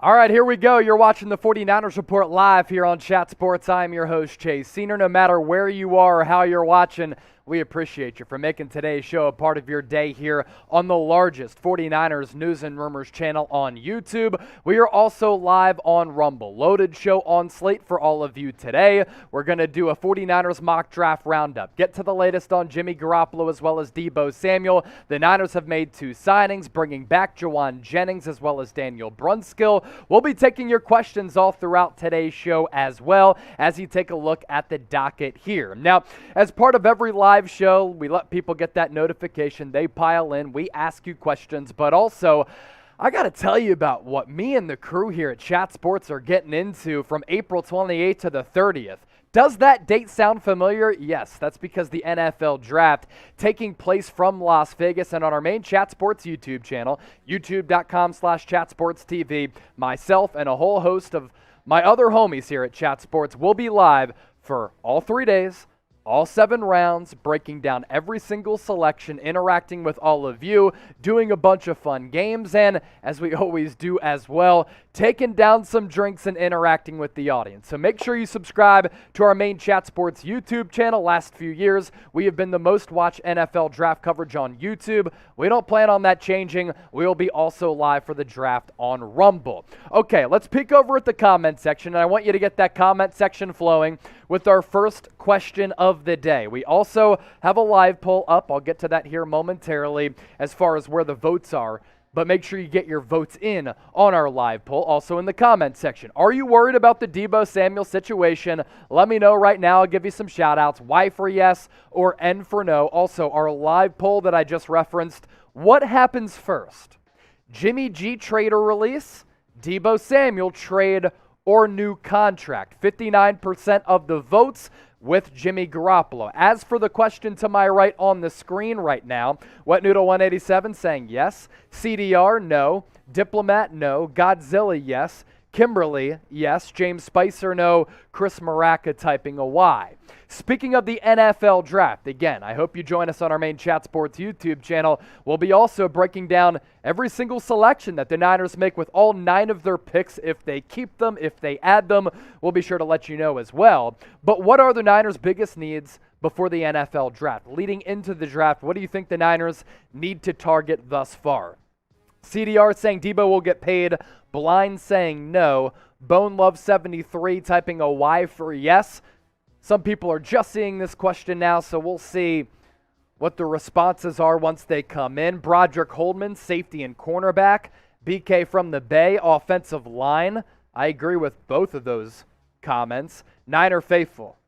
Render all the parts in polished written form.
All right, here we go. You're watching the 49ers Report live here on Chat Sports. I'm your host, Chase Senior. No matter where you are or how you're watching, we appreciate you for making today's show a part of your day here on the largest 49ers news and rumors channel on YouTube. We are also live on Rumble. Loaded show on slate for all of you today. We're going to do a 49ers mock draft roundup. Get to the latest on Jimmy Garoppolo as well as Deebo Samuel. The Niners have made 2 signings, bringing back Jauan Jennings as well as Daniel Brunskill. We'll be taking your questions all throughout today's show as well as you take a look at the docket here. Now, as part of every live show, we let people get that notification. They pile in. We ask you questions, but also I got to tell you about what me and the crew here at Chat Sports are getting into from April 28th to the 30th. Does that date sound familiar? Yes, that's because the NFL Draft taking place from Las Vegas and on our main Chat Sports YouTube channel, youtube.com/chatsportstv, myself and a whole host of my other homies here at Chat Sports will be live for all 3 days, all 7 rounds, breaking down every single selection, interacting with all of you, doing a bunch of fun games, and as we always do as well, taking down some drinks and interacting with the audience. So make sure you subscribe to our main Chat Sports YouTube channel. Last few years, we have been the most watched NFL draft coverage on YouTube. We don't plan on that changing. We will be also live for the draft on Rumble. Okay, let's peek over at the comment section, and I want you to get that comment section flowing with our first question of the day. We also have a live poll up. I'll get to that here momentarily as far as where the votes are. But make sure you get your votes in on our live poll, also in the comment section. Are you worried about the Deebo Samuel situation? Let me know right now. I'll give you some shout-outs. Y for yes or N for no. Also, our live poll that I just referenced, what happens first? Jimmy G trade or release? Deebo Samuel trade or new contract? 59% of the votes with Jimmy Garoppolo. As for the question to my right on the screen right now, Wet Noodle 187 saying yes, CDR no, Diplomat no, Godzilla yes, Kimberly yes, James Spicer no, Chris Maraca typing a Y. Speaking of the NFL Draft, again, I hope you join us on our main Chat Sports YouTube channel. We'll be also breaking down every single selection that the Niners make with all 9 of their picks. If they keep them, if they add them, we'll be sure to let you know as well. But what are the Niners' biggest needs before the NFL Draft? Leading into the draft, what do you think the Niners need to target thus far? CDR saying Deebo will get paid. Blind saying no. Bone Love 73 typing a Y for yes. Some people are just seeing this question now, so we'll see what the responses are once they come in. Broderick Holdman, safety and cornerback. BK from the Bay, offensive line. I agree with both of those comments. Niner faithful,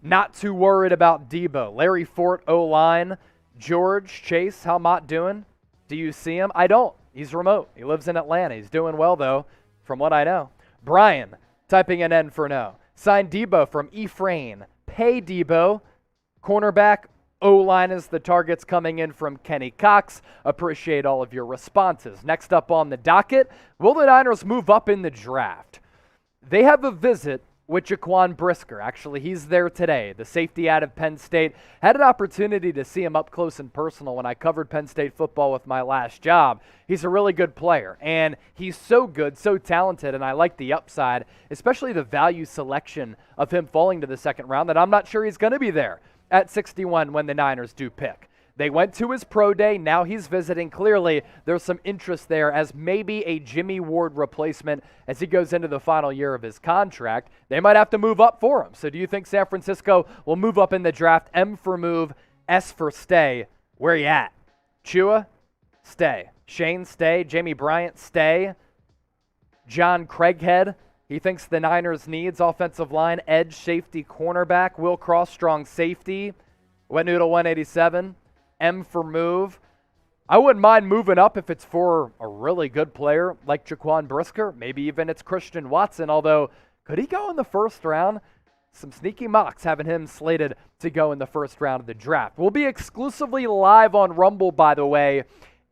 not too worried about Deebo. Larry Fort, O-line. George Chase, how Mott doing? Do you see him? I don't. He's remote. He lives in Atlanta. He's doing well, though, from what I know. Brian, typing an N for no. Signed Deebo from Ephraim. Pay Deebo. Cornerback, O-line is the targets coming in from Kenny Cox. Appreciate all of your responses. Next up on the docket, will the Niners move up in the draft? They have a visit with Jaquan Brisker. Actually, he's there today. The safety out of Penn State. Had an opportunity to see him up close and personal when I covered Penn State football with my last job. He's a really good player, and he's so good, so talented, and I like the upside, especially the value selection of him falling to the second round, that I'm not sure he's going to be there at 61 when the Niners do pick. They went to his pro day. Now he's visiting. Clearly, there's some interest there as maybe a Jimmy Ward replacement as he goes into the final year of his contract. They might have to move up for him. So do you think San Francisco will move up in the draft? M for move, S for stay. Where you at? Chua? Stay. Shane? Stay. Jamie Bryant? Stay. John Craighead? He thinks the Niners needs offensive line, edge, safety, cornerback. Will Cross, strong safety. Wet Noodle 187. M for move. I wouldn't mind moving up if it's for a really good player like Jaquan Brisker. Maybe even it's Christian Watson, although could he go in the first round? Some sneaky mocks having him slated to go in the first round of the draft. We'll be exclusively live on Rumble, by the way,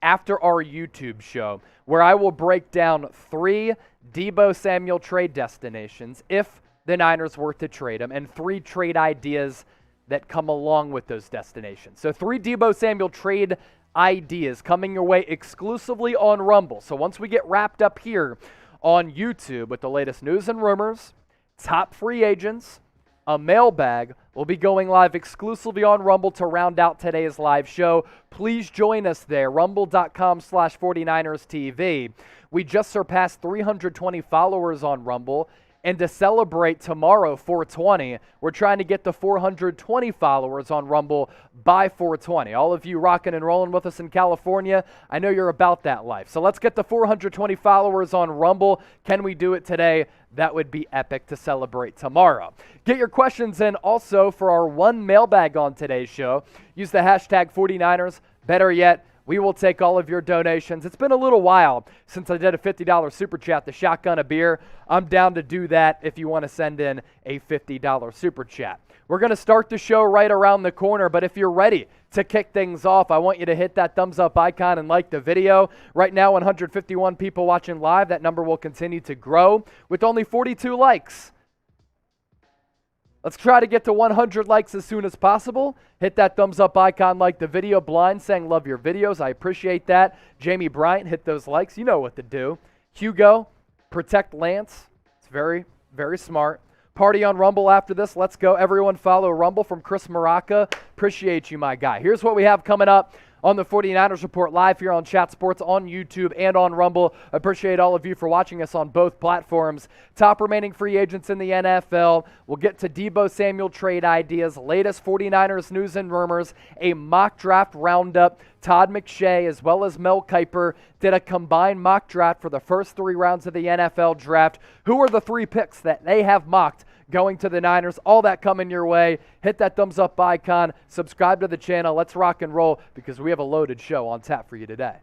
after our YouTube show, where I will break down 3 Deebo Samuel trade destinations if the Niners were to trade him, and 3 trade ideas that come along with those destinations. So 3 Deebo Samuel trade ideas coming your way exclusively on Rumble. So once we get wrapped up here on YouTube with the latest news and rumors, top free agents, a mailbag. Will be going live exclusively on Rumble to round out today's live show. Please join us there, rumble.com/49erstv. We just surpassed 320 followers on Rumble. And to celebrate tomorrow, 420, we're trying to get to 420 followers on Rumble by 420. All of you rocking and rolling with us in California, I know you're about that life. So let's get to 420 followers on Rumble. Can we do it today? That would be epic to celebrate tomorrow. Get your questions in also for our one mailbag on today's show. Use the hashtag 49ers. Better yet, we will take all of your donations. It's been a little while since I did a $50 super chat to shotgun a beer. I'm down to do that if you want to send in a $50 super chat. We're going to start the show right around the corner, but if you're ready to kick things off, I want you to hit that thumbs up icon and like the video. Right now, 151 people watching live. That number will continue to grow with only 42 likes. Let's try to get to 100 likes as soon as possible. Hit that thumbs up icon, like the video. Blind saying love your videos. I appreciate that. Jamie Bryant, hit those likes. You know what to do. Hugo, protect Lance. It's very, very smart. Party on Rumble after this. Let's go. Everyone follow Rumble from Chris Maraca. Appreciate you, my guy. Here's what we have coming up on the 49ers Report live here on Chat Sports, on YouTube, and on Rumble. Appreciate all of you for watching us on both platforms. Top remaining free agents in the NFL. We'll get to Deebo Samuel trade ideas, latest 49ers news and rumors, a mock draft roundup. Todd, McShay, as well as Mel Kiper did a combined mock draft for the first 3 rounds of the NFL draft. Who are the 3 picks that they have mocked going to the Niners? All that coming your way. Hit that thumbs up icon. Subscribe to the channel. Let's rock and roll because we have a loaded show on tap for you today.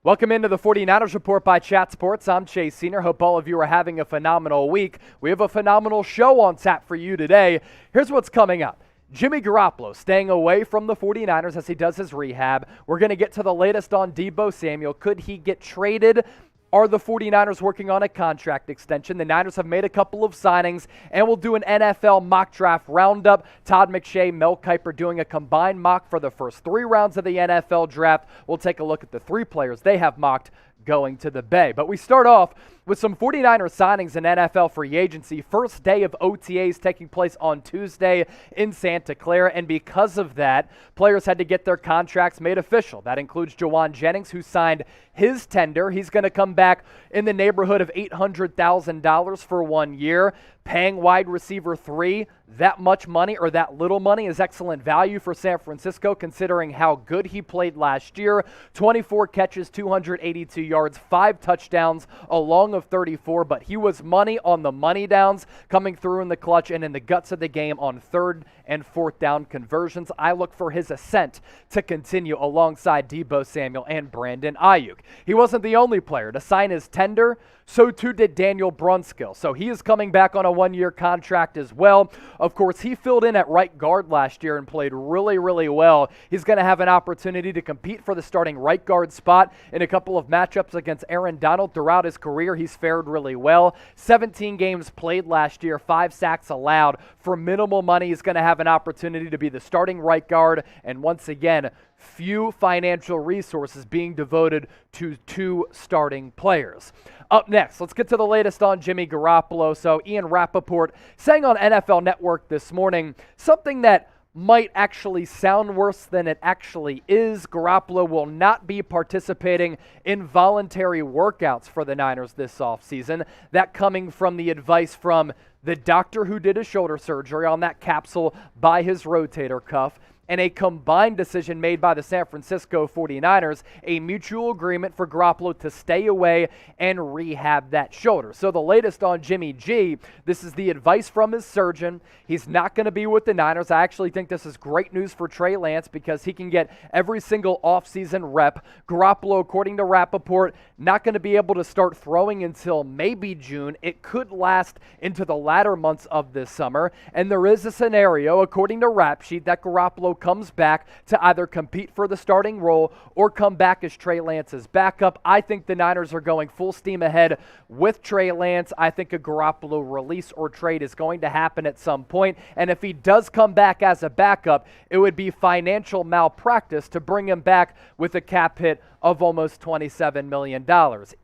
Welcome into the 49ers Report by Chat Sports. I'm Chase Senior. Hope all of you are having a phenomenal week. We have a phenomenal show on tap for you today. Here's what's coming up. Jimmy Garoppolo staying away from the 49ers as he does his rehab. We're going to get to the latest on Deebo Samuel. Could he get traded? Are the 49ers working on a contract extension? The Niners have made a couple of signings, and we'll do an NFL mock draft roundup. Todd, McShay, Mel Kiper doing a combined mock for the first 3 rounds of the NFL draft. We'll take a look at the 3 players they have mocked going to the Bay. But we start off with some 49ers signings in NFL free agency. First day of OTAs taking place on Tuesday in Santa Clara, and because of that, players had to get their contracts made official. That includes Jauan Jennings, who signed his tender. He's going to come back in the neighborhood of $800,000 for 1 year. Paying wide receiver 3 that much money, or that little money, is excellent value for San Francisco considering how good he played last year. 24 catches, 282 yards, 5 touchdowns, a long of 34, but he was money on the money downs, coming through in the clutch and in the guts of the game on 3rd and 4th down conversions. I look for his ascent to continue alongside Deebo Samuel and Brandon Ayuk. He wasn't the only player to sign his tender. So too did Daniel Brunskill. So he is coming back on a 1-year contract as well. Of course, he filled in at right guard last year and played really, really well. He's going to have an opportunity to compete for the starting right guard spot in a couple of matchups against Aaron Donald. Throughout his career, he's fared really well. 17 games played last year, 5 sacks allowed. For minimal money, he's going to have an opportunity to be the starting right guard. And once again, few financial resources being devoted to 2 starting players. Up next, let's get to the latest on Jimmy Garoppolo. So Ian Rappaport saying on NFL Network this morning something that might actually sound worse than it actually is. Garoppolo will not be participating in voluntary workouts for the Niners this offseason. That coming from the advice from the doctor who did his shoulder surgery on that capsule by his rotator cuff, and a combined decision made by the San Francisco 49ers, a mutual agreement for Garoppolo to stay away and rehab that shoulder. So the latest on Jimmy G, this is the advice from his surgeon. He's not going to be with the Niners. I actually think this is great news for Trey Lance because he can get every single offseason rep. Garoppolo, according to Rappaport, not going to be able to start throwing until maybe June. It could last into the latter months of this summer. And there is a scenario, according to Rap Sheet, that Garoppolo Garoppolo comes back to either compete for the starting role or come back as Trey Lance's backup. I think the Niners are going full steam ahead with Trey Lance. I think a Garoppolo release or trade is going to happen at some point, and if he does come back as a backup, it would be financial malpractice to bring him back with a cap hit of almost $27 million.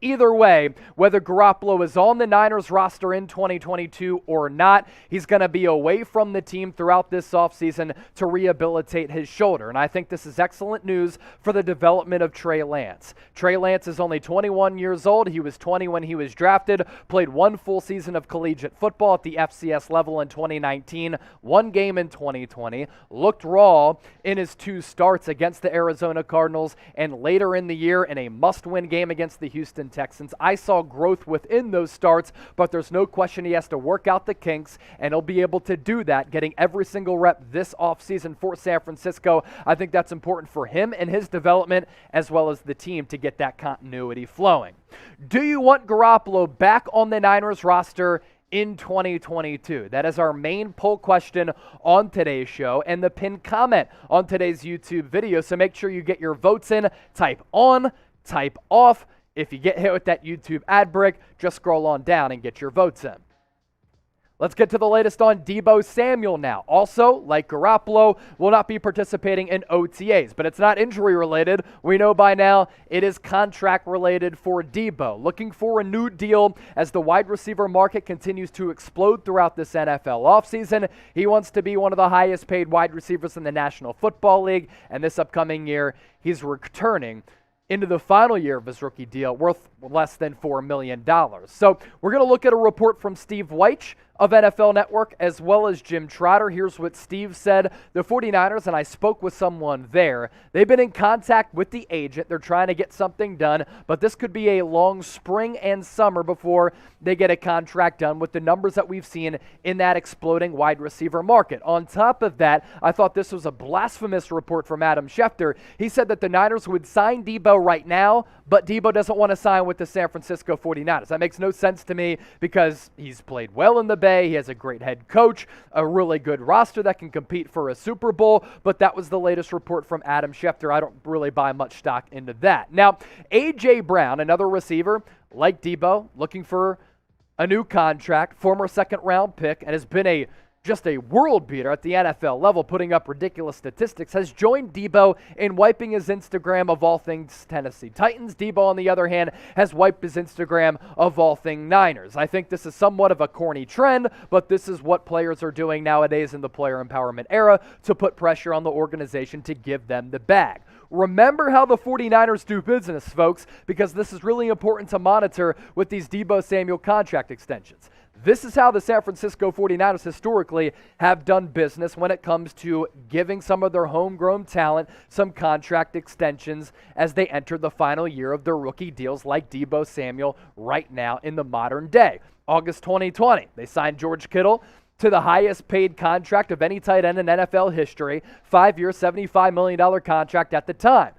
Either way, whether Garoppolo is on the Niners roster in 2022 or not, he's going to be away from the team throughout this offseason to rehabilitate his shoulder. And I think this is excellent news for the development of Trey Lance. Trey Lance is only 21 years old. He was 20 when he was drafted, played one full season of collegiate football at the FCS level in 2019, one game in 2020, looked raw in his 2 starts against the Arizona Cardinals, and later in the year in a must-win game against the Houston Texans. I saw growth within those starts, but there's no question he has to work out the kinks, and he'll be able to do that, getting every single rep this offseason for San Francisco. I think that's important for him and his development, as well as the team, to get that continuity flowing. Do you want Garoppolo back on the Niners roster in 2022? That is our main poll question on today's show and the pinned comment on today's YouTube video. So make sure you get your votes in. Type on, type off. If you get hit with that YouTube ad break, just scroll on down and get your votes in. Let's get to the latest on Deebo Samuel now. Also, like Garoppolo, will not be participating in OTAs, but it's not injury related. We know by now it is contract related for Deebo. Looking for a new deal as the wide receiver market continues to explode throughout this NFL offseason. He wants to be one of the highest paid wide receivers in the National Football League, and this upcoming year, he's returning into the final year of his rookie deal, worth less than $4 million. So we're going to look at a report from Steve Wyche of NFL Network, as well as Jim Trotter. Here's what Steve said. The 49ers, and I spoke with someone there, they've been in contact with the agent. They're trying to get something done, but this could be a long spring and summer before they get a contract done with the numbers that we've seen in that exploding wide receiver market. On top of that, I thought this was a blasphemous report from Adam Schefter. He said that the Niners would sign Deebo right now, but Deebo doesn't want to sign with the San Francisco 49ers. That makes no sense to me because he's played well in the Bay. He has a great head coach, a really good roster that can compete for a Super Bowl, but that was the latest report from Adam Schefter. I don't really buy much stock into that. Now, A.J. Brown, another receiver like Deebo, looking for a new contract, former second-round pick, and has been just a world beater at the NFL level, putting up ridiculous statistics, has joined Deebo in wiping his Instagram of all things Tennessee Titans. Deebo, on the other hand, has wiped his Instagram of all things Niners. I think this is somewhat of a corny trend, but this is what players are doing nowadays in the player empowerment era to put pressure on the organization to give them the bag. Remember how the 49ers do business, folks, because this is really important to monitor with these Deebo Samuel contract extensions. This is how the San Francisco 49ers historically have done business when it comes to giving some of their homegrown talent some contract extensions as they enter the final year of their rookie deals, like Deebo Samuel right now in the modern day. August 2020, they signed George Kittle to the highest paid contract of any tight end in NFL history, 5-year, $75 million contract at the time.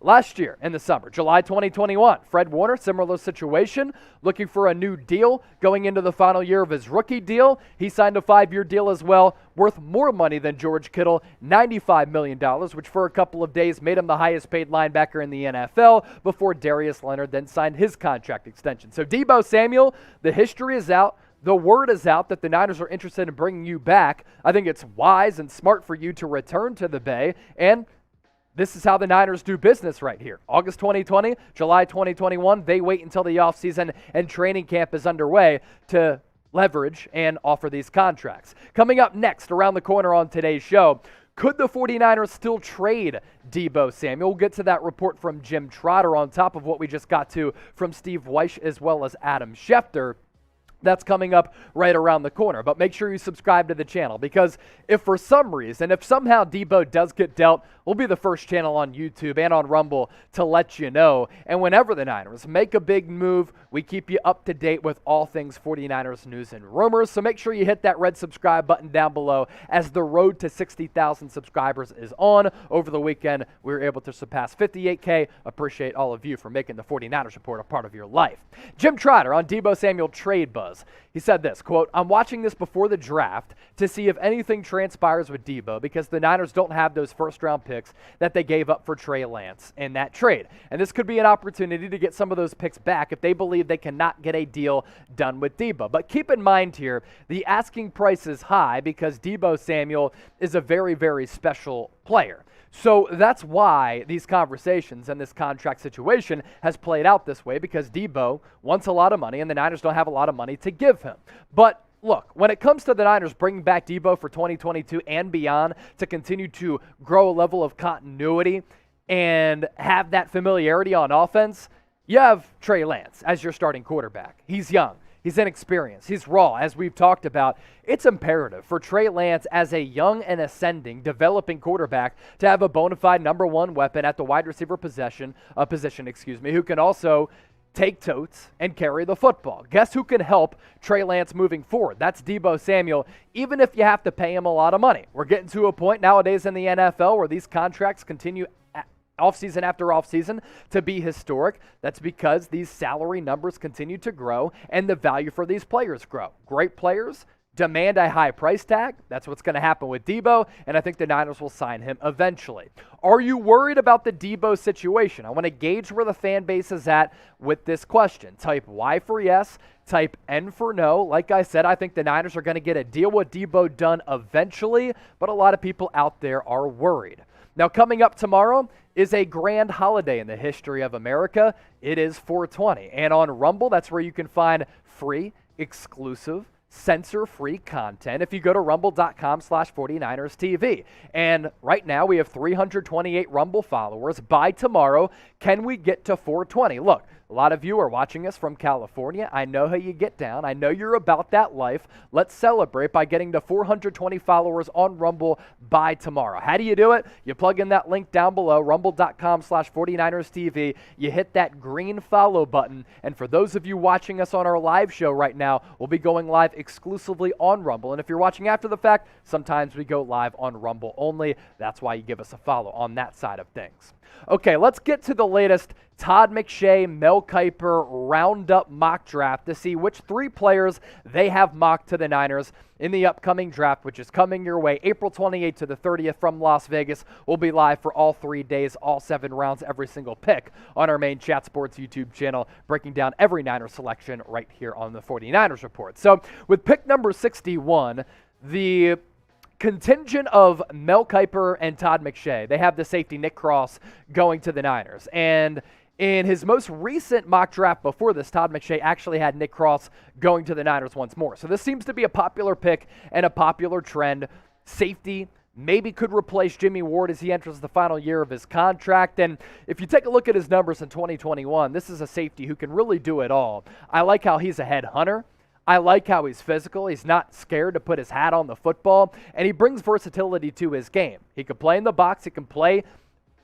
Last year in the summer, July 2021, Fred Warner, similar situation, looking for a new deal going into the final year of his rookie deal. He signed a 5-year deal as well, worth more money than George Kittle, $95 million, which for a couple of days made him the highest paid linebacker in the NFL before Darius Leonard then signed his contract extension. So Deebo Samuel, the history is out. The word is out that the Niners are interested in bringing you back. I think it's wise and smart for you to return to the Bay, and this is how the Niners do business right here. August 2020, July 2021, they wait until the offseason and training camp is underway to leverage and offer these contracts. Coming up next around the corner on today's show, could the 49ers still trade Deebo Samuel? We'll get to that report from Jim Trotter on top of what we just got to from Steve Wyche as well as Adam Schefter. That's coming up right around the corner. But make sure you subscribe to the channel, because if for some reason, if somehow Deebo does get dealt, we'll be the first channel on YouTube and on Rumble to let you know. And whenever the Niners make a big move, we keep you up to date with all things 49ers news and rumors. So make sure you hit that red subscribe button down below as the road to 60,000 subscribers is on. Over the weekend, we were able to surpass 58K. Appreciate all of you for making the 49ers Report a part of your life. Jim Trotter on Deebo Samuel Trade Buzz. was. He said this, quote, "I'm watching this before the draft to see if anything transpires with Deebo because the Niners don't have those first-round picks that they gave up for Trey Lance in that trade. And this could be an opportunity to get some of those picks back if they believe they cannot get a deal done with Deebo. But keep in mind here, the asking price is high because Deebo Samuel is a very, very special player. So that's why these conversations and this contract situation has played out this way, because Deebo wants a lot of money and the Niners don't have a lot of money to give him. But look, when it comes to the Niners bringing back Deebo for 2022 and beyond to continue to grow a level of continuity and have that familiarity on offense, you have Trey Lance as your starting quarterback. He's young. He's inexperienced. He's raw, as we've talked about. It's imperative for Trey Lance as a young and ascending, developing quarterback to have a bona fide number one weapon at the wide receiver position, who can also take totes and carry the football. Guess who can help Trey Lance moving forward? That's Deebo Samuel, even if you have to pay him a lot of money. We're getting to a point nowadays in the NFL where these contracts continue offseason after offseason to be historic. That's because these salary numbers continue to grow and the value for these players grow. Great players demand a high price tag. That's what's going to happen with Deebo, and I think the Niners will sign him eventually. Are you worried about the Deebo situation? I want to gauge where the fan base is at with this question. Type Y for yes, type N for no. Like I said, I think the Niners are going to get a deal with Deebo done eventually, but a lot of people out there are worried. Now, coming up tomorrow is a grand holiday in the history of America. It is 420. And on Rumble, that's where you can find free, exclusive, censor-free content if you go to rumble.com/49erstv. And right now, we have 328 Rumble followers. By tomorrow, can we get to 420? Look, a lot of you are watching us from California. I know how you get down. I know you're about that life. Let's celebrate by getting to 420 followers on Rumble by tomorrow. How do you do it? You plug in that link down below, rumble.com/49erstv. You hit that green follow button. And for those of you watching us on our live show right now, we'll be going live exclusively on Rumble. And if you're watching after the fact, sometimes we go live on Rumble only. That's why you give us a follow on that side of things. Okay, let's get to the latest Todd McShay, Mel Kiper roundup mock draft to see which three players they have mocked to the Niners in the upcoming draft, which is coming your way April 28th to the 30th from Las Vegas. We'll be live for all 3 days, all 7 rounds, every single pick on our main Chat Sports YouTube channel, breaking down every Niners selection right here on the 49ers Report. So with pick number 61, the contingent of Mel Kiper and Todd McShay, they have the safety Nick Cross going to the Niners. And in his most recent mock draft before this, Todd McShay actually had Nick Cross going to the Niners once more. So this seems to be a popular pick and a popular trend. Safety maybe could replace Jimmy Ward as he enters the final year of his contract. And if you take a look at his numbers in 2021, this is a safety who can really do it all. I like how he's a head hunter. I like how he's physical. He's not scared to put his hat on the football, and he brings versatility to his game. He can play in the box. He can play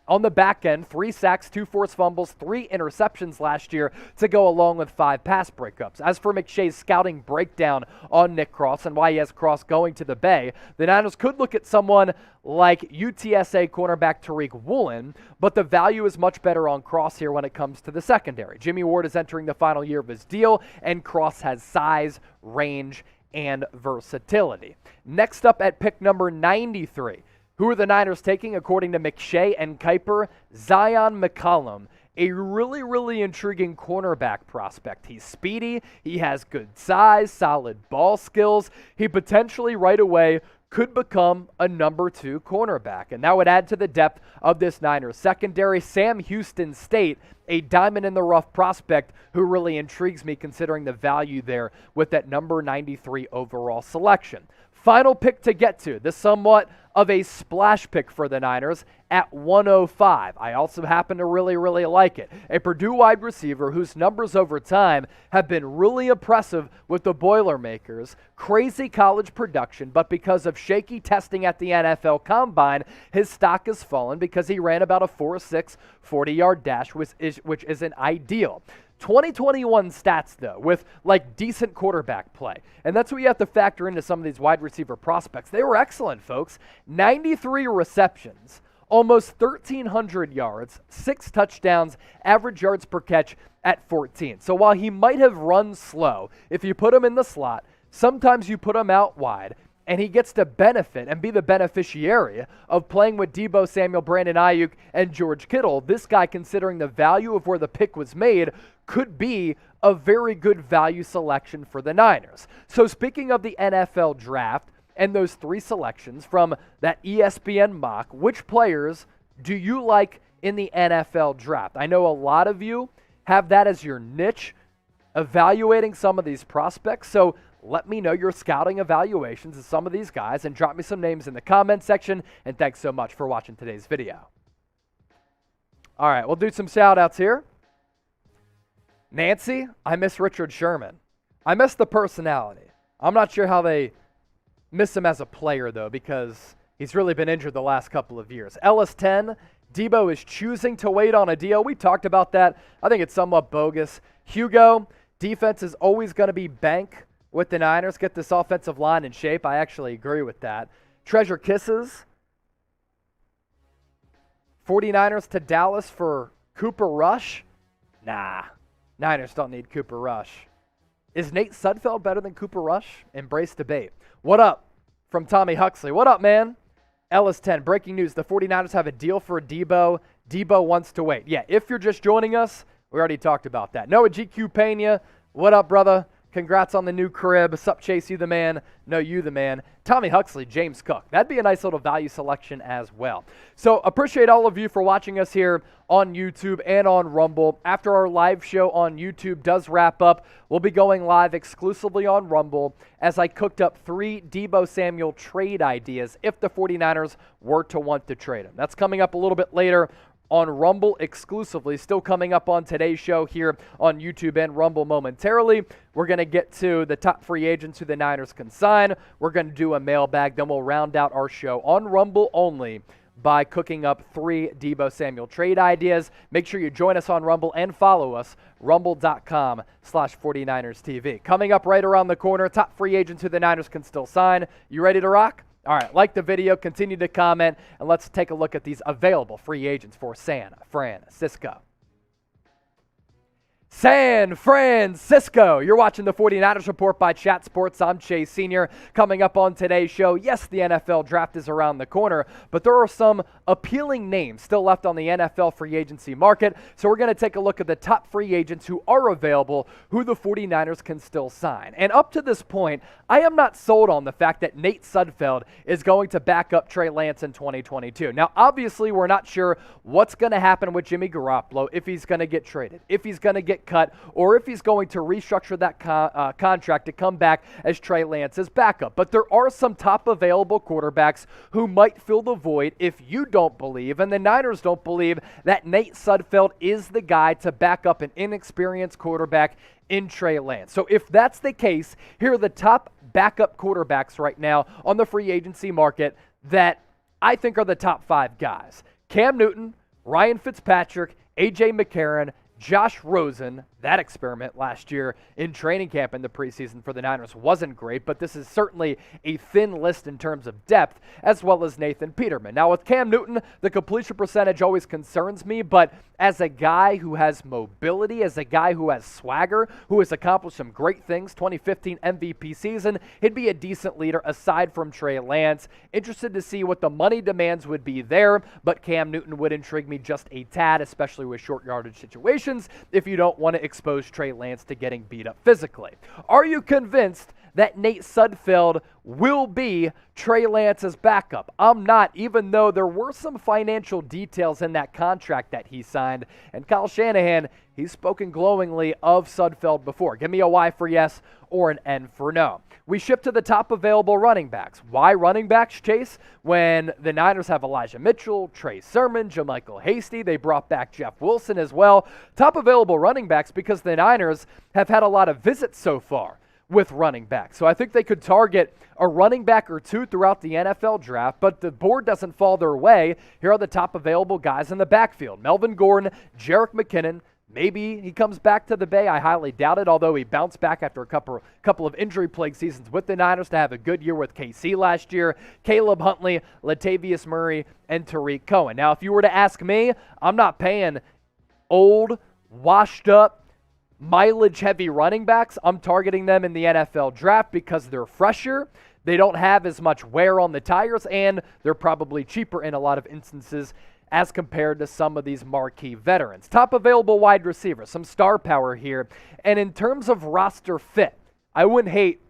on the back end, 3 sacks, 2 forced fumbles, 3 interceptions last year to go along with 5 pass breakups. As for McShay's scouting breakdown on Nick Cross and why he has Cross going to the Bay, the Niners could look at someone like UTSA cornerback Tariq Woolen, but the value is much better on Cross here when it comes to the secondary. Jimmy Ward is entering the final year of his deal, and Cross has size, range, and versatility. Next up at pick number 93, who are the Niners taking according to McShay and Kiper? Zion McCollum, a really, really intriguing cornerback prospect. He's speedy, he has good size, solid ball skills. He potentially right away could become a number 2 cornerback, and that would add to the depth of this Niners secondary. Sam Houston State, a diamond-in-the-rough prospect who really intrigues me considering the value there with that number 93 overall selection. Final pick to get to, the somewhat of a splash pick for the Niners at 105. I also happen to really, really like it. A Purdue wide receiver whose numbers over time have been really impressive with the Boilermakers. Crazy college production, but because of shaky testing at the NFL Combine, his stock has fallen because he ran about a 4.6 40-yard dash, which isn't ideal. 2021 stats, though, with like decent quarterback play. And that's what you have to factor into some of these wide receiver prospects. They were excellent, folks. 93 receptions, almost 1,300 yards, 6 touchdowns, average yards per catch at 14. So while he might have run slow, if you put him in the slot, sometimes you put him out wide, and he gets to benefit and be the beneficiary of playing with Deebo Samuel, Brandon Ayuk, and George Kittle. This guy, considering the value of where the pick was made, could be a very good value selection for the Niners. So speaking of the NFL draft and those 3 selections from that ESPN mock, which players do you like in the NFL draft? I know a lot of you have that as your niche, evaluating some of these prospects. So let me know your scouting evaluations of some of these guys and drop me some names in the comment section. And thanks so much for watching today's video. All right, we'll do some shout outs here. Nancy, I miss Richard Sherman. I miss the personality. I'm not sure how they miss him as a player, though, because he's really been injured the last couple of years. Ellis 10, Deebo is choosing to wait on a deal. We talked about that. I think it's somewhat bogus. Hugo, defense is always going to be bank with the Niners. Get this offensive line in shape. I actually agree with that. Treasure Kisses, 49ers to Dallas for Cooper Rush. Nah, Niners don't need Cooper Rush. Is Nate Sudfeld better than Cooper Rush? Embrace debate. What up from Tommy Huxley? What up, man? Ellis 10, breaking news. The 49ers have a deal for Deebo. Deebo wants to wait. Yeah, if you're just joining us, we already talked about that. Noah GQ Pena, what up, brother? Congrats on the new crib. Sup, Chase, you the man. No, you the man. Tommy Huxley, James Cook. That'd be a nice little value selection as well. So appreciate all of you for watching us here on YouTube and on Rumble. After our live show on YouTube does wrap up, we'll be going live exclusively on Rumble as I cooked up 3 Deebo Samuel trade ideas if the 49ers were to want to trade him. That's coming up a little bit later on Rumble exclusively. Still coming up on today's show here on YouTube and Rumble momentarily. We're going to get to the top free agents who the Niners can sign. We're going to do a mailbag. Then we'll round out our show on Rumble only by cooking up 3 Deebo Samuel trade ideas. Make sure you join us on Rumble and follow us, rumble.com/49erstv. Coming up right around the corner, top free agents who the Niners can still sign. You ready to rock? All right, like the video, continue to comment, and let's take a look at these available free agents for San Francisco. San Francisco. You're watching the 49ers Report by Chat Sports. I'm Chase Sr. Coming up on today's show, yes, the NFL draft is around the corner, but there are some appealing names still left on the NFL free agency market. So we're going to take a look at the top free agents who are available, who the 49ers can still sign. And up to this point, I am not sold on the fact that Nate Sudfeld is going to back up Trey Lance in 2022. Now, obviously, we're not sure what's going to happen with Jimmy Garoppolo, if he's going to get traded, if he's going to get cut, or if he's going to restructure that contract to come back as Trey Lance's backup. But there are some top available quarterbacks who might fill the void if you don't believe, and the Niners don't believe, that Nate Sudfeld is the guy to back up an inexperienced quarterback in Trey Lance. So if that's the case, here are the top backup quarterbacks right now on the free agency market that I think are the top 5 guys. Cam Newton, Ryan Fitzpatrick, A.J. McCarron, Josh Rosen. That experiment last year in training camp in the preseason for the Niners wasn't great, but this is certainly a thin list in terms of depth, as well as Nathan Peterman. Now with Cam Newton, the completion percentage always concerns me, but as a guy who has mobility, as a guy who has swagger, who has accomplished some great things, 2015 MVP season, he'd be a decent leader aside from Trey Lance. Interested to see what the money demands would be there, but Cam Newton would intrigue me just a tad, especially with short yardage situations, if you don't want to expose Trey Lance to getting beat up physically. Are you convinced that Nate Sudfeld will be Trey Lance's backup? I'm not, even though there were some financial details in that contract that he signed. And Kyle Shanahan, he's spoken glowingly of Sudfeld before. Give me a Y for yes or an N for no. We shift to the top available running backs. Why running backs, Chase? When the Niners have Elijah Mitchell, Trey Sermon, JaMychal Hasty, they brought back Jeff Wilson as well. Top available running backs because the Niners have had a lot of visits so far with running backs. So I think they could target a running back or 2 throughout the NFL draft, but the board doesn't fall their way. Here are the top available guys in the backfield. Melvin Gordon, Jerick McKinnon, Maybe he comes back to the Bay. I highly doubt it, although he bounced back after a couple of injury-plagued seasons with the Niners to have a good year with KC last year. Caleb Huntley, Latavius Murray, and Tariq Cohen. Now, if you were to ask me, I'm not paying old, washed-up, mileage-heavy running backs. I'm targeting them in the NFL draft because they're fresher. They don't have as much wear on the tires, and they're probably cheaper in a lot of instances as compared to some of these marquee veterans. Top available wide receivers, some star power here. And in terms of roster fit, I wouldn't hate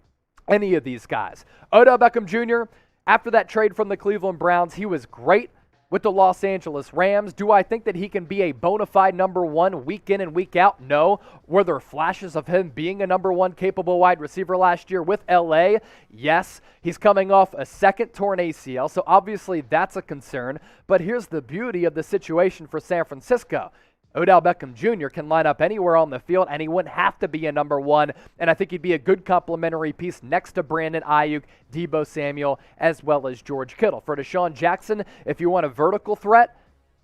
any of these guys. Odell Beckham Jr., after that trade from the Cleveland Browns, he was great with the Los Angeles Rams. Do I think that he can be a bona fide number one week in and week out? No. Were there flashes of him being a number one capable wide receiver last year with LA? Yes. He's coming off a second torn ACL, so obviously that's a concern. But here's the beauty of the situation for San Francisco. Odell Beckham Jr. can line up anywhere on the field, and he wouldn't have to be a number one, and I think he'd be a good complementary piece next to Brandon Ayuk, Deebo Samuel, as well as George Kittle. For Deshaun Jackson, if you want a vertical threat,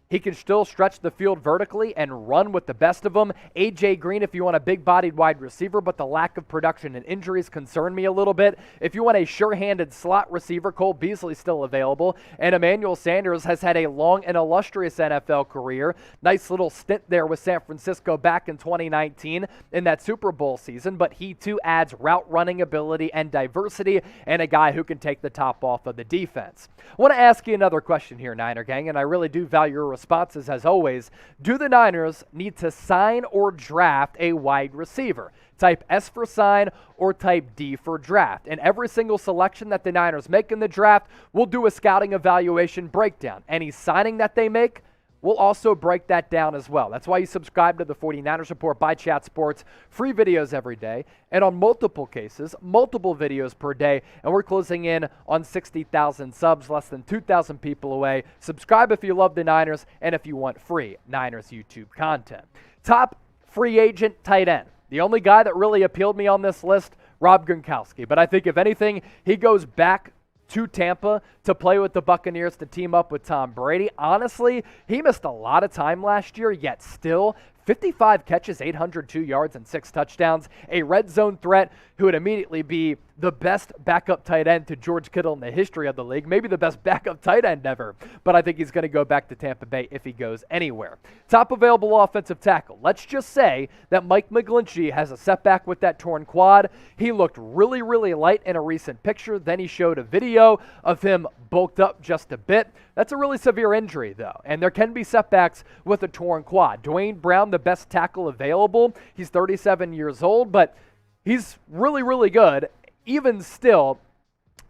he can still stretch the field vertically and run with the best of them. A.J. Green, if you want a big-bodied wide receiver, but the lack of production and injuries concern me a little bit. If you want a sure-handed slot receiver, Cole Beasley's still available. And Emmanuel Sanders has had a long and illustrious NFL career. Nice little stint there with San Francisco back in 2019 in that Super Bowl season, but he too adds route running ability and diversity and a guy who can take the top off of the defense. I want to ask you another question here, Niner Gang, and I really do value your responses as always. Do the Niners need to sign or draft a wide receiver? Type S for sign or type D for draft. And every single selection that the Niners make in the draft, we'll do a scouting evaluation breakdown. Any signing that they make, we'll also break that down as well. That's why you subscribe to the 49ers Report by Chat Sports. Free videos every day, and on multiple cases, multiple videos per day, and we're closing in on 60,000 subs, less than 2,000 people away. Subscribe if you love the Niners and if you want free Niners YouTube content. Top free agent tight end. The only guy that really appealed me on this list, Rob Gronkowski. But I think if anything, he goes back to Tampa to play with the Buccaneers to team up with Tom Brady. Honestly, he missed a lot of time last year, yet still 55 catches, 802 yards, and 6 touchdowns. A red zone threat who would immediately be the best backup tight end to George Kittle in the history of the league. Maybe the best backup tight end ever. But I think he's going to go back to Tampa Bay if he goes anywhere. Top available offensive tackle. Let's just say that Mike McGlinchey has a setback with that torn quad. He looked really, really light in a recent picture. Then he showed a video of him bulked up just a bit. That's a really severe injury, though, and there can be setbacks with a torn quad. Dwayne Brown, the best tackle available. He's 37 years old, but he's really, really good, even still,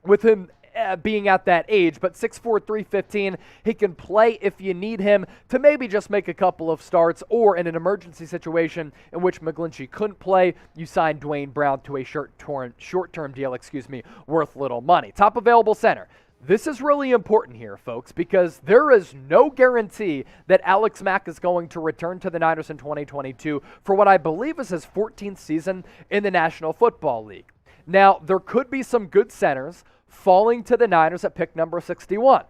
with him being at that age. But 6'4", 315, he can play if you need him to maybe just make a couple of starts, or in an emergency situation in which McGlinchey couldn't play, you sign Dwayne Brown to a short-term deal, worth little money. Top available center. This is really important here, folks, because there is no guarantee that Alex Mack is going to return to the Niners in 2022 for what I believe is his 14th season in the National Football League. Now, there could be some good centers falling to the Niners at pick number 61.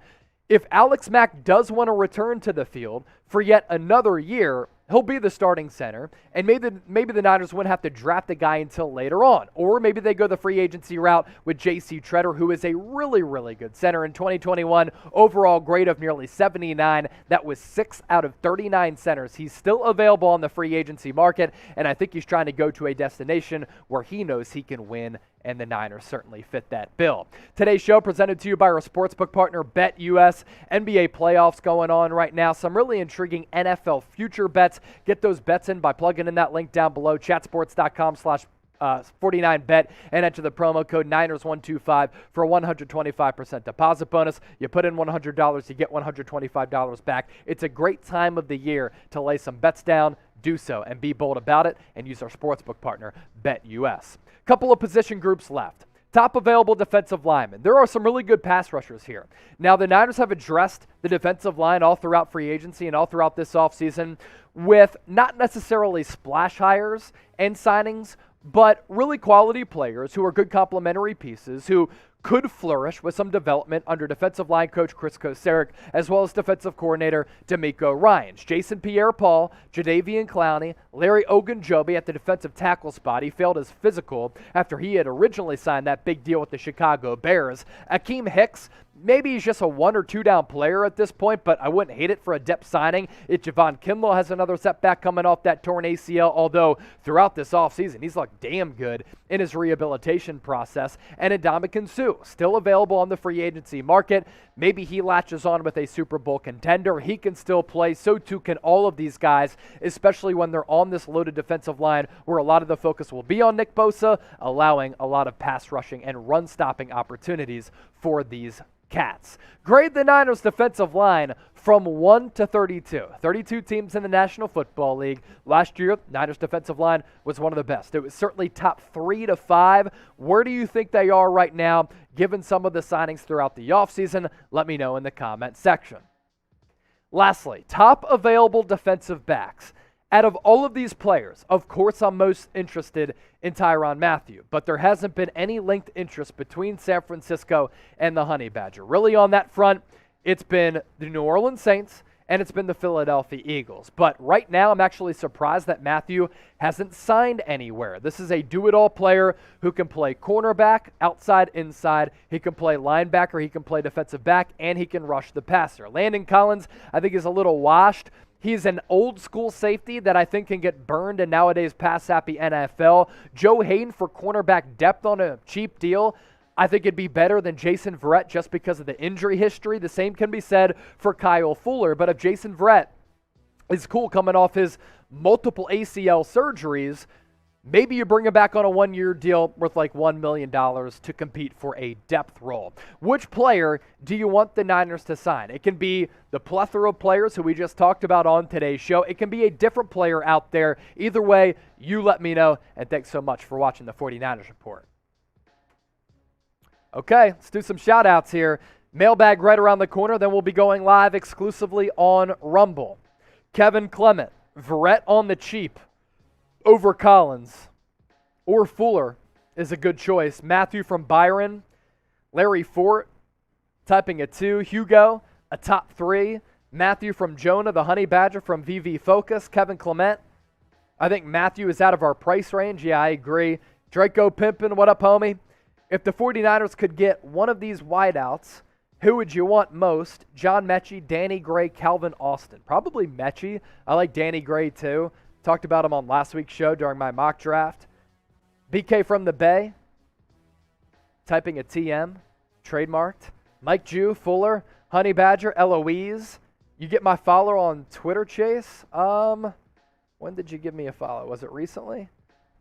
If Alex Mack does want to return to the field for yet another year, he'll be the starting center, and maybe the Niners wouldn't have to draft the guy until later on. Or maybe they go the free agency route with J.C. Tretter, who is a really, really good center in 2021, overall grade of nearly 79. That was 6 out of 39 centers. He's still available on the free agency market, and I think he's trying to go to a destination where he knows he can win, and the Niners certainly fit that bill. Today's show presented to you by our sportsbook partner, BetUS. NBA playoffs going on right now. Some really intriguing NFL future bets. Get those bets in by plugging in that link down below, chatsports.com/49bet, and enter the promo code Niners125 for a 125% deposit bonus. You put in $100, you get $125 back. It's a great time of the year to lay some bets down. Do so and be bold about it, and use our sportsbook partner, BetUS. Couple of position groups left. Top available defensive linemen. There are some really good pass rushers here. Now, the Niners have addressed the defensive line all throughout free agency and all throughout this offseason with not necessarily splash hires and signings, but really quality players who are good complementary pieces who could flourish with some development under defensive line coach Chris Kocurek, as well as defensive coordinator D'Amico Ryans. Jason Pierre-Paul, Jadeveon Clowney, Larry Ogunjobi at the defensive tackle spot. He failed his physical after he had originally signed that big deal with the Chicago Bears. Akeem Hicks, maybe he's just a 1 or 2 down player at this point, but I wouldn't hate it for a depth signing. If Javon Kinlaw has another setback coming off that torn ACL, although throughout this offseason, he's looked damn good in his rehabilitation process. And Ndamukong Suh, still available on the free agency market. Maybe he latches on with a Super Bowl contender. He can still play. So too can all of these guys, especially when they're on this loaded defensive line where a lot of the focus will be on Nick Bosa, allowing a lot of pass rushing and run stopping opportunities for these Cats. Grade the Niners defensive line from 1 to 32. 32 teams in the National Football League. Last year, Niners defensive line was one of the best. It was certainly top 3 to 5. Where do you think they are right now, given some of the signings throughout the offseason? Let me know in the comment section. Lastly, top available defensive backs. Out of all of these players, of course I'm most interested in Tyrann Mathieu, but there hasn't been any linked interest between San Francisco and the Honey Badger. Really on that front, it's been the New Orleans Saints and it's been the Philadelphia Eagles. But right now I'm actually surprised that Mathieu hasn't signed anywhere. This is a do-it-all player who can play cornerback, outside, inside. He can play linebacker, he can play defensive back, and he can rush the passer. Landon Collins, I think, is a little washed. He's an old-school safety that I think can get burned in nowadays pass-happy NFL. Joe Hayden for cornerback depth on a cheap deal. I think it'd be better than Jason Verrett just because of the injury history. The same can be said for Kyle Fuller. But if Jason Verrett is cool coming off his multiple ACL surgeries, maybe you bring him back on a 1-year deal worth like $1 million to compete for a depth role. Which player do you want the Niners to sign? It can be the plethora of players who we just talked about on today's show. It can be a different player out there. Either way, you let me know. And thanks so much for watching the 49ers Report. Okay, let's do some shout-outs here. Mailbag right around the corner. Then we'll be going live exclusively on Rumble. Kevin Clement, Verrett on the cheap over Collins or Fuller is a good choice. Matthew from Byron, Larry Fort, typing a 2. Hugo, a top 3. Matthew from Jonah, the Honey Badger from VV Focus. Kevin Clement, I think Matthew is out of our price range. Yeah, I agree. Draco Pimpin, what up, homie? If the 49ers could get one of these wideouts, who would you want most? John Mechie, Danny Gray, Calvin Austin. Probably Mechie. I like Danny Gray too. Talked about him on last week's show during my mock draft. BK from the Bay, typing a TM, trademarked. Mike Jew, Fuller, Honey Badger, Eloise. You get my follow on Twitter, Chase? When did you give me a follow? Was it recently?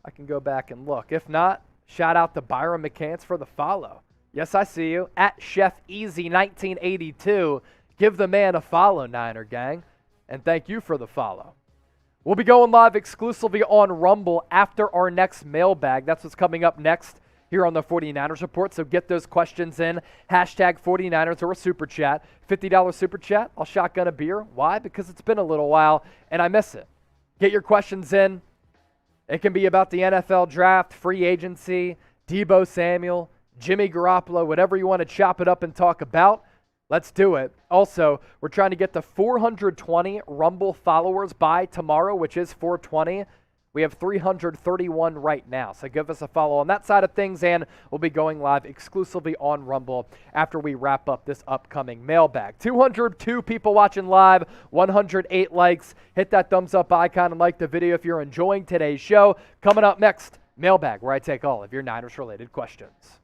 I can go back and look. If not, shout out to Byron McCants for the follow. Yes, I see you. At Chef Easy 1982. Give the man a follow, Niner gang. And thank you for the follow. We'll be going live exclusively on Rumble after our next mailbag. That's what's coming up next here on the 49ers Report. So get those questions in. Hashtag 49ers or a Super Chat. $50 Super Chat. I'll shotgun a beer. Why? Because it's been a little while and I miss it. Get your questions in. It can be about the NFL draft, free agency, Deebo Samuel, Jimmy Garoppolo, whatever you want to chop it up and talk about. Let's do it. Also, we're trying to get to 420 Rumble followers by tomorrow, which is 420. We have 331 right now, so give us a follow on that side of things, and we'll be going live exclusively on Rumble after we wrap up this upcoming mailbag. 202 people watching live, 108 likes. Hit that thumbs up icon and like the video if you're enjoying today's show. Coming up next, mailbag, where I take all of your Niners-related questions.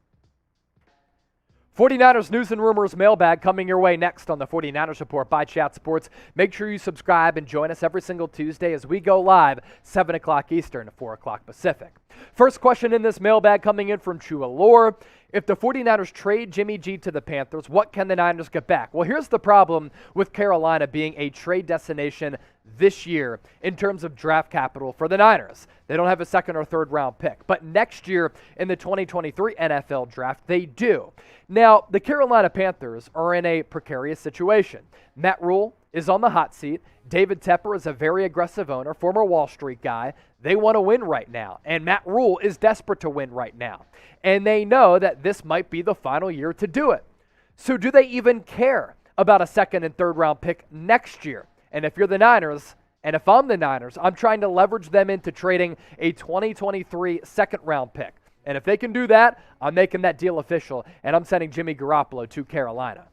49ers News and Rumors mailbag coming your way next on the 49ers Report by Chat Sports. Make sure you subscribe and join us every single Tuesday as we go live 7 o'clock Eastern to 4 o'clock Pacific. First question in this mailbag coming in from True Allure. If the 49ers trade Jimmy G to the Panthers, what can the Niners get back? Well, here's the problem with Carolina being a trade destination this year in terms of draft capital for the Niners. They don't have a second or third round pick. But next year in the 2023 NFL draft, they do. Now, the Carolina Panthers are in a precarious situation. Matt Rule is on the hot seat. David Tepper is a very aggressive owner, former Wall Street guy. They want to win right now. And Matt Rule is desperate to win right now. And they know that this might be the final year to do it. So do they even care about a second and third round pick next year? And if you're the Niners, and if I'm the Niners, I'm trying to leverage them into trading a 2023 second round pick. And if they can do that, I'm making that deal official, and I'm sending Jimmy Garoppolo to Carolina.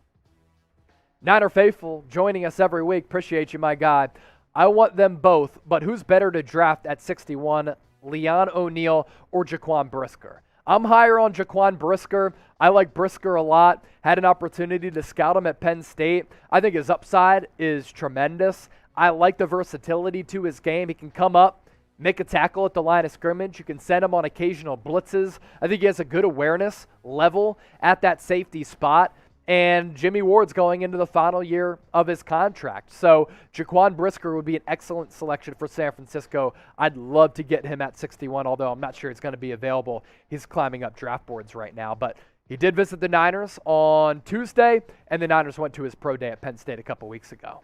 Niner Faithful joining us every week. Appreciate you, my guy. I want them both, but who's better to draft at 61, Leon O'Neal or Jaquan Brisker? I'm higher on Jaquan Brisker. I like Brisker a lot. Had an opportunity to scout him at Penn State. I think his upside is tremendous. I like the versatility to his game. He can come up, make a tackle at the line of scrimmage. You can send him on occasional blitzes. I think he has a good awareness level at that safety spot. And Jimmy Ward's going into the final year of his contract. So Jaquan Brisker would be an excellent selection for San Francisco. I'd love to get him at 61, although I'm not sure he's going to be available. He's climbing up draft boards right now. But he did visit the Niners on Tuesday, and the Niners went to his pro day at Penn State a couple weeks ago.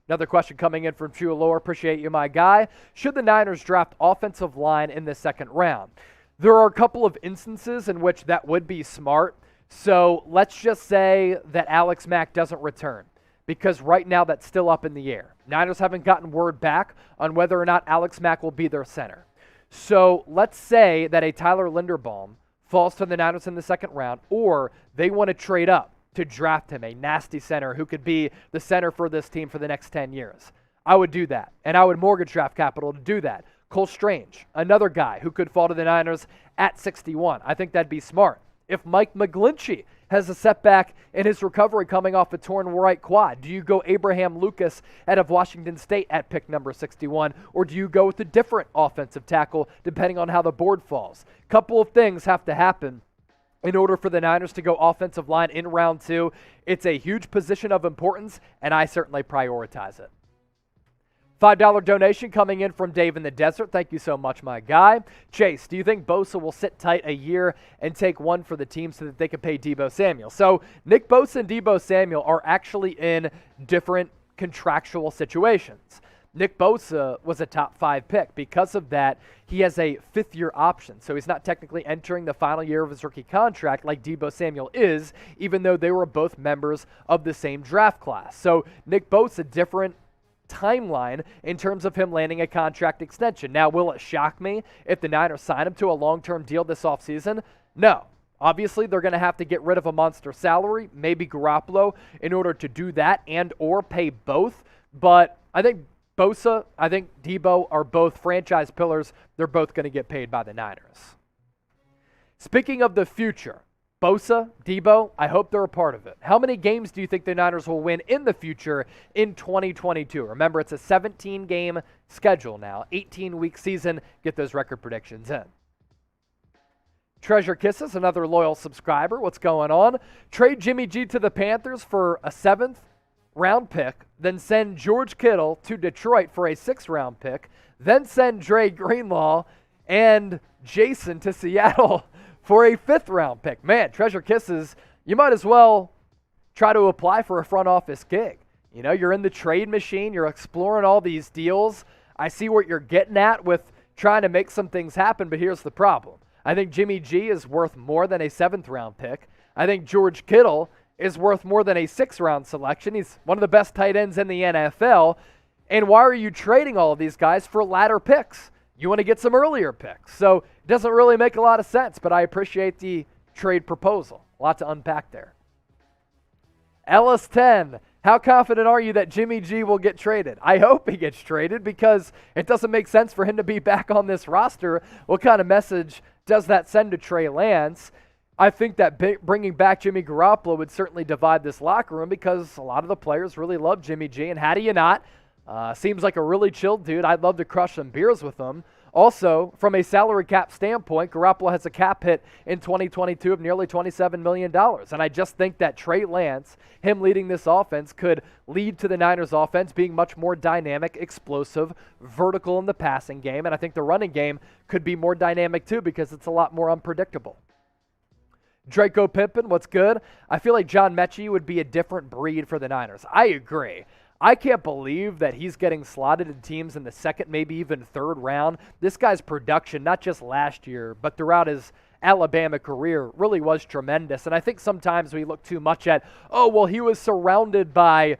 Another question coming in from Chulor. Appreciate you, my guy. Should the Niners draft offensive line in the second round? There are a couple of instances in which that would be smart. So let's just say that Alex Mack doesn't return, because right now that's still up in the air. Niners haven't gotten word back on whether or not Alex Mack will be their center. So let's say that a Tyler Linderbaum falls to the Niners in the second round, or they want to trade up to draft him, a nasty center who could be the center for this team for the next 10 years. I would do that, and I would mortgage draft capital to do that. Cole Strange, another guy who could fall to the Niners at 61. I think that'd be smart. If Mike McGlinchey has a setback in his recovery coming off a torn right quad, do you go Abraham Lucas out of Washington State at pick number 61, or do you go with a different offensive tackle depending on how the board falls? Couple of things have to happen in order for the Niners to go offensive line in round 2. It's a huge position of importance, and I certainly prioritize it. $5 donation coming in from Dave in the Desert. Thank you so much, my guy. Chase, do you think Bosa will sit tight a year and take one for the team so that they can pay Deebo Samuel? So Nick Bosa and Deebo Samuel are actually in different contractual situations. Nick Bosa was a top 5 pick. Because of that, he has a 5th-year option. So he's not technically entering the final year of his rookie contract like Deebo Samuel is, even though they were both members of the same draft class. So Nick Bosa, different timeline in terms of him landing a contract extension. Now, will it shock me if the Niners sign him to a long-term deal this offseason? No. Obviously, they're going to have to get rid of a monster salary, maybe Garoppolo, in order to do that and or pay both. But I think Bosa, I think Deebo are both franchise pillars. They're both going to get paid by the Niners. Speaking of the future, Bosa, Deebo, I hope they're a part of it. How many games do you think the Niners will win in the future in 2022? Remember, it's a 17-game schedule now, 18-week season. Get those record predictions in. Treasure Kisses, another loyal subscriber. What's going on? Trade Jimmy G to the Panthers for a 7th-round pick, then send George Kittle to Detroit for a 6th-round pick, then send Dre Greenlaw and Jason to Seattle for a 5th-round pick. Man, Treasure Kisses, you might as well try to apply for a front office gig. You know, you're in the trade machine. You're exploring all these deals. I see what you're getting at with trying to make some things happen, but here's the problem. I think Jimmy G is worth more than a 7th-round pick. I think George Kittle is worth more than a 6th-round selection. He's one of the best tight ends in the NFL. And why are you trading all of these guys for latter picks? You want to get some earlier picks. So it doesn't really make a lot of sense, but I appreciate the trade proposal. A lot to unpack there. Ellis10, how confident are you that Jimmy G will get traded? I hope he gets traded because it doesn't make sense for him to be back on this roster. What kind of message does that send to Trey Lance? I think that bringing back Jimmy Garoppolo would certainly divide this locker room because a lot of the players really love Jimmy G, and how do you not? Seems like a really chill dude. I'd love to crush some beers with him. Also, from a salary cap standpoint, Garoppolo has a cap hit in 2022 of nearly $27 million. And I just think that Trey Lance, him leading this offense, could lead to the Niners offense being much more dynamic, explosive, vertical in the passing game. And I think the running game could be more dynamic too because it's a lot more unpredictable. Draco Pimpin, what's good? I feel like John Mechie would be a different breed for the Niners. I agree. I can't believe that he's getting slotted in teams in the second, maybe even third round. This guy's production, not just last year, but throughout his Alabama career, really was tremendous. And I think sometimes we look too much at, oh, well, he was surrounded by,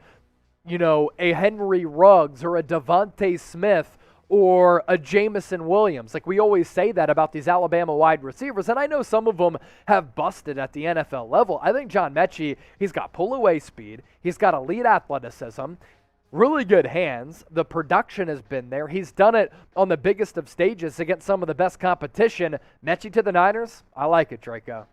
a Henry Ruggs or a Devontae Smith or a Jameson Williams. Like, we always say that about these Alabama wide receivers, and I know some of them have busted at the NFL level. I think John Metchie, he's got pull-away speed, he's got elite athleticism, really good hands. The production has been there. He's done it on the biggest of stages against some of the best competition. Metchie to the Niners? I like it, Draco.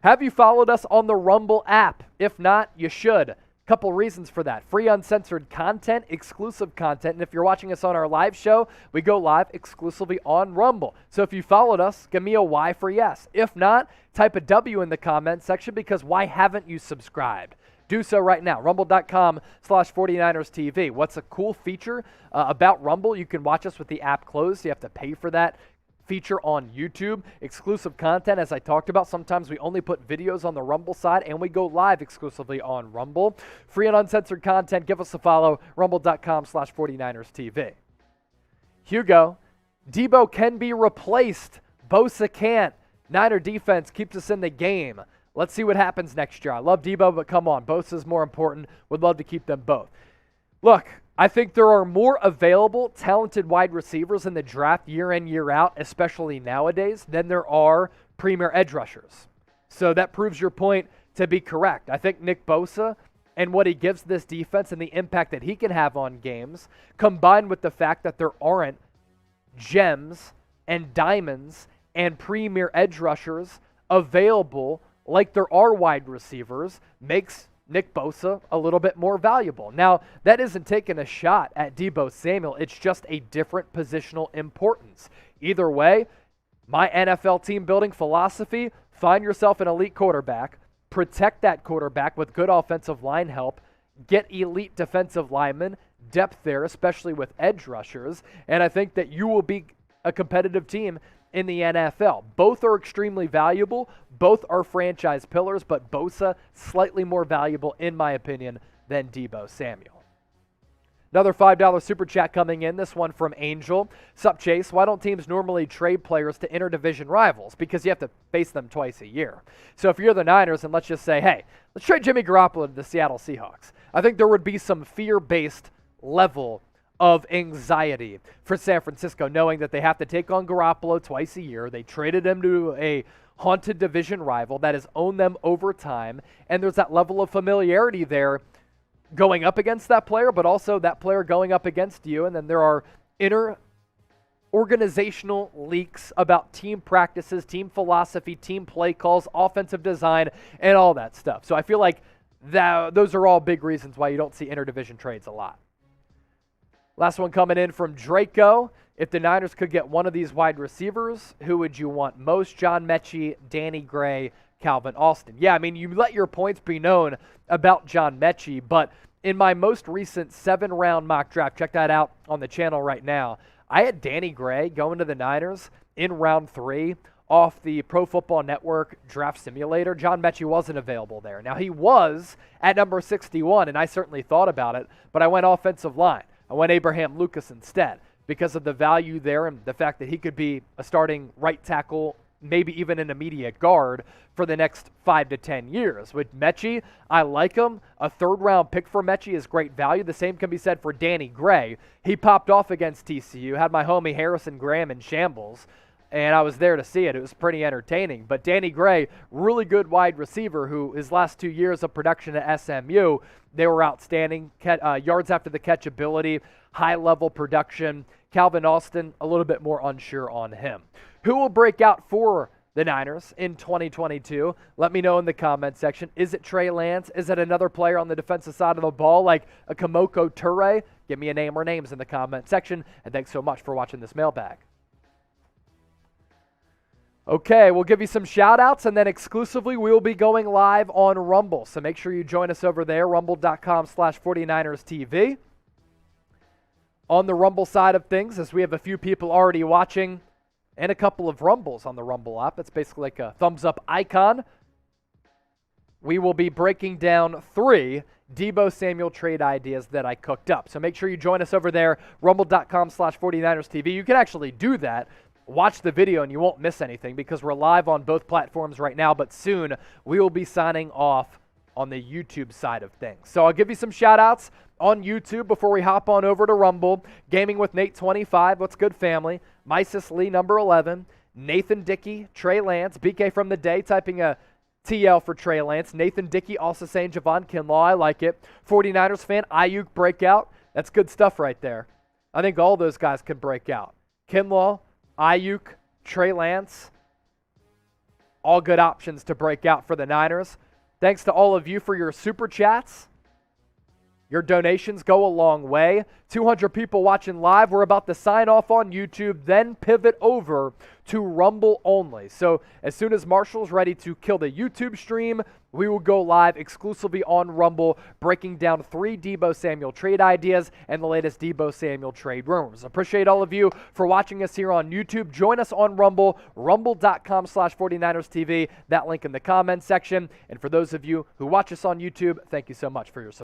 Have you followed us on the Rumble app? If not, you should. Couple reasons for that. Free uncensored content, exclusive content, and if you're watching us on our live show, we go live exclusively on Rumble. So if you followed us, give me a Y for yes. If not, type a W in the comment section, because why haven't you subscribed? Do so right now. Rumble.com/49ers TV. What's a cool feature about Rumble? You can watch us with the app closed. You have to pay for that feature on YouTube. Exclusive content, as I talked about. Sometimes we only put videos on the Rumble side, and we go live exclusively on Rumble. Free and uncensored content. Give us a follow. Rumble.com/49ers TV. Hugo, Deebo can be replaced. Bosa can't. Niner defense keeps us in the game. Let's see what happens next year. I love Deebo, but come on. Bosa's more important. Would love to keep them both. Look, I think there are more available, talented wide receivers in the draft year in, year out, especially nowadays, than there are premier edge rushers. So that proves your point to be correct. I think Nick Bosa and what he gives this defense and the impact that he can have on games, combined with the fact that there aren't gems and diamonds and premier edge rushers available like there are wide receivers, makes Nick Bosa a little bit more valuable. Now, that isn't taking a shot at Deebo Samuel. It's just a different positional importance. Either way, my NFL team building philosophy, find yourself an elite quarterback, protect that quarterback with good offensive line help, get elite defensive linemen, depth there, especially with edge rushers, and I think that you will be a competitive team in the NFL. Both are extremely valuable. Both are franchise pillars, but Bosa slightly more valuable, in my opinion, than Deebo Samuel. Another $5 super chat coming in, this one from Angel. Sup, Chase? Why don't teams normally trade players to interdivision rivals? Because you have to face them twice a year. So if you're the Niners, and let's just say, hey, let's trade Jimmy Garoppolo to the Seattle Seahawks, I think there would be some fear-based level of anxiety for San Francisco, knowing that they have to take on Garoppolo twice a year. They traded him to a haunted division rival that has owned them over time, and there's that level of familiarity there going up against that player, but also that player going up against you, and then there are inner organizational leaks about team practices, team philosophy, team play calls, offensive design, and all that stuff. So I feel like those are all big reasons why you don't see interdivision trades a lot. Last one coming in from Draco. If the Niners could get one of these wide receivers, who would you want most? John Metchie, Danny Gray, Calvin Austin. Yeah, I mean, you let your points be known about John Metchie, but in my most recent 7-round mock draft, check that out on the channel right now, I had Danny Gray going to the Niners in round 3 off the Pro Football Network draft simulator. John Metchie wasn't available there. Now, he was at number 61, and I certainly thought about it, but I went offensive line. I went Abraham Lucas instead because of the value there and the fact that he could be a starting right tackle, maybe even an immediate guard for the next 5 to 10 years. With Metchie, I like him. A 3rd-round pick for Metchie is great value. The same can be said for Danny Gray. He popped off against TCU, had my homie Harrison Graham in shambles, and I was there to see it. It was pretty entertaining. But Danny Gray, really good wide receiver who his last 2 years of production at SMU, they were outstanding. Yards after the catch ability, high-level production. Calvin Austin, a little bit more unsure on him. Who will break out for the Niners in 2022? Let me know in the comment section. Is it Trey Lance? Is it another player on the defensive side of the ball like a Kamoko Toure? Give me a name or names in the comment section. And thanks so much for watching this mailbag. Okay, we'll give you some shout-outs, and then exclusively we will be going live on Rumble. So make sure you join us over there, rumble.com/49ers TV. On the Rumble side of things, as we have a few people already watching and a couple of Rumbles on the Rumble app. It's basically like a thumbs-up icon. we will be breaking down 3 Deebo Samuel trade ideas that I cooked up. So make sure you join us over there, rumble.com/49ers TV. You can actually do that. Watch the video and you won't miss anything because we're live on both platforms right now, but soon we will be signing off on the YouTube side of things. So I'll give you some shout outs on YouTube before we hop on over to Rumble. Gaming with Nate 25, what's good family? Mysis Lee number 11, Nathan Dickey, Trey Lance, BK from the day typing a TL for Trey Lance. Nathan Dickey also saying Javon Kinlaw, I like it. 49ers fan, Ayuk breakout. That's good stuff right there. I think all those guys can break out. Kinlaw, Ayuk, Trey Lance, all good options to break out for the Niners. Thanks to all of you for your super chats. Your donations go a long way. 200 people watching live. We're about to sign off on YouTube, then pivot over to Rumble only. So as soon as Marshall's ready to kill the YouTube stream, we will go live exclusively on Rumble, breaking down 3 Deebo Samuel trade ideas and the latest Deebo Samuel trade rumors. Appreciate all of you for watching us here on YouTube. Join us on Rumble, rumble.com/49ers TV. That link in the comments section. And for those of you who watch us on YouTube, thank you so much for your support.